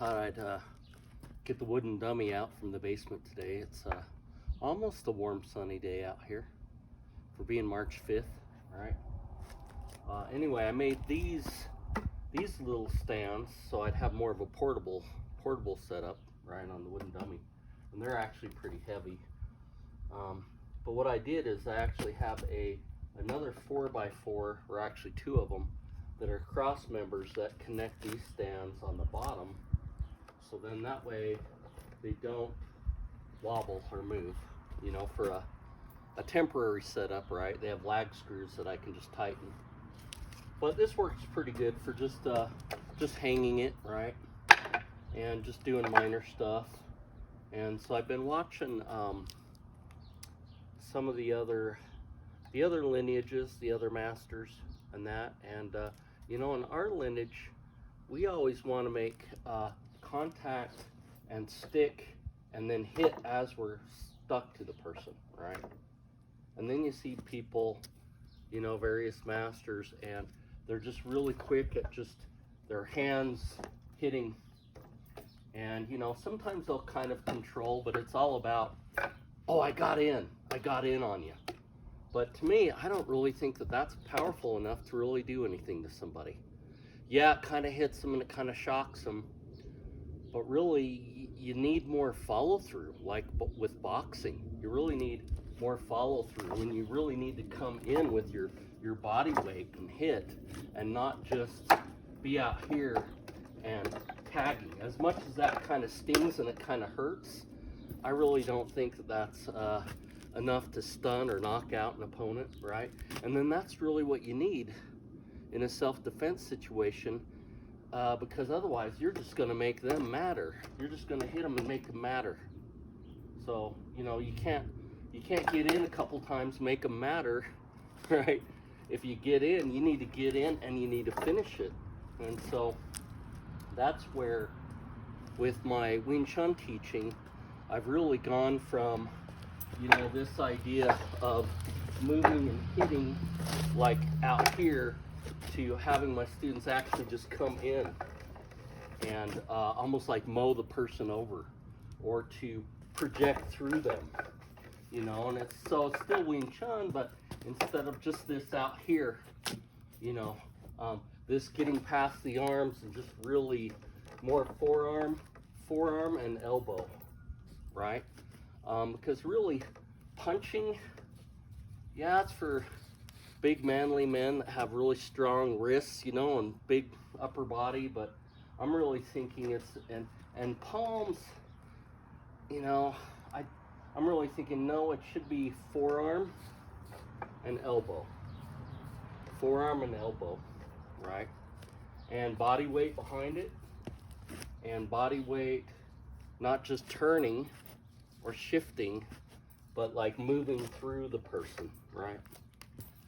thought I'd get the wooden dummy out from the basement today. It's almost a warm sunny day out here for being March 5th. All right. Anyway, I made these little stands so I'd have more of a portable setup, right, on the wooden dummy, and they're actually pretty heavy. But what I did is I actually have another 4x4, or actually two of them, that are cross members that connect these stands on the bottom, so then that way they don't wobble or move, you know, for a temporary setup, right? They have lag screws that I can just tighten. But this works pretty good for just hanging it, right? And just doing minor stuff. And so I've been watching some of the other lineages, the other masters and that. And you know, in our lineage, we always want to make contact and stick and then hit as we're stuck to the person, right? And then you see people, you know, various masters, and they're just really quick at just their hands hitting. And, you know, sometimes they'll kind of control, but it's all about, oh, I got in on you. But to me, I don't really think that that's powerful enough to really do anything to somebody. Yeah, it kind of hits them and it kind of shocks them, but really you need more follow through. Like with boxing, you really need more follow through, and you really need to come in with your body weight and hit, and not just be out here and tagging. As much as that kind of stings and it kind of hurts, I really don't think that that's enough to stun or knock out an opponent, right? And then that's really what you need in a self-defense situation, because otherwise you're just going to make them matter. You're just going to hit them and make them matter. So, you know, you can't get in a couple times, make them matter, right? If you get in, you need to get in and you need to finish it. And so that's where, with my Wing Chun teaching, I've really gone from, you know, this idea of moving and hitting like out here to having my students actually just come in and almost like mow the person over, or to project through them, you know. And it's still Wing Chun, but instead of just this out here, you know, this getting past the arms and just really more forearm and elbow, right? Because really punching, yeah, it's for big manly men that have really strong wrists, you know, and big upper body, but I'm really thinking it's, and palms, you know, I'm really thinking, no, it should be forearm and elbow. Forearm and elbow, right? And body weight behind it, and body weight not just turning or shifting, but like moving through the person, right?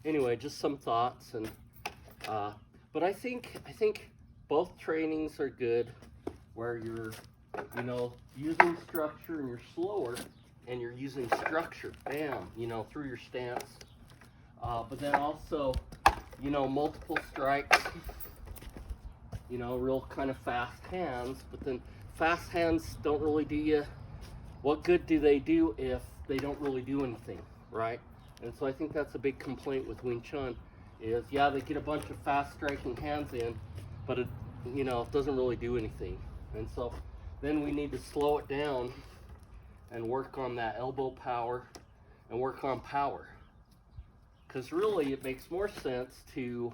Anyway, just some thoughts. And but I think both trainings are good, where you're, you know, using structure and you're slower, and you're using structure, bam, you know, through your stance. But then also, you know, multiple strikes, you know, real kind of fast hands. But then fast hands don't really do you, what good do they do if they don't really do anything, right? And so I think that's a big complaint with Wing Chun is, yeah, they get a bunch of fast striking hands in, but it, you know, it doesn't really do anything. And so then we need to slow it down and work on that elbow power and work on power. Because really it makes more sense to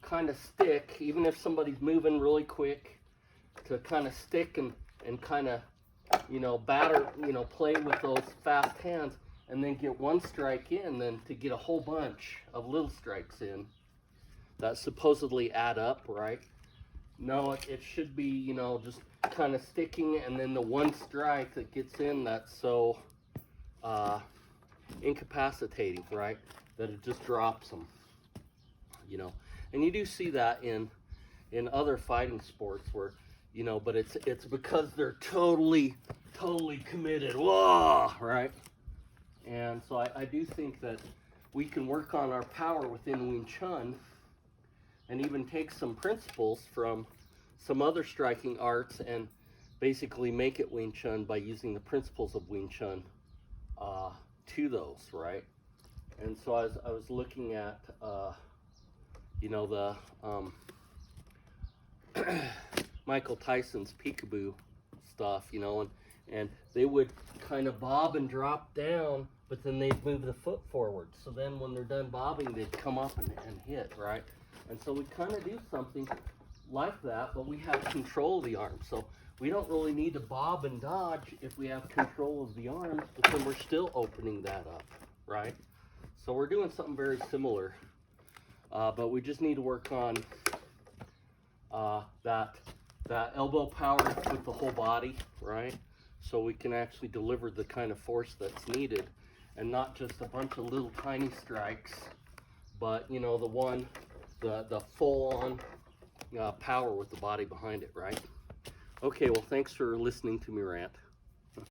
kind of stick, even if somebody's moving really quick, to kind of stick and kind of, you know, batter, you know, play with those fast hands, and then get one strike in, then to get a whole bunch of little strikes in that supposedly add up, right? No, it should be, you know, just kind of sticking, and then the one strike that gets in that's so incapacitating, right, that it just drops them, you know. And you do see that in other fighting sports where, you know, but it's because they're totally committed, whoa, right? And so I do think that we can work on our power within Wing Chun, and even take some principles from some other striking arts and basically make it Wing Chun by using the principles of Wing Chun to those, right? And so I was looking at, you know, the Michael Tyson's peekaboo stuff, you know, and they would kind of bob and drop down, but then they'd move the foot forward. So then when they're done bobbing, they'd come up and hit, right? And so we kind of do something like that, but we have control of the arm. So we don't really need to bob and dodge if we have control of the arms, but then we're still opening that up, right? So we're doing something very similar, but we just need to work on that elbow power with the whole body, right? So we can actually deliver the kind of force that's needed, and not just a bunch of little tiny strikes, but you know, the full-on power with the body behind it, right? Okay, well, thanks for listening to me rant.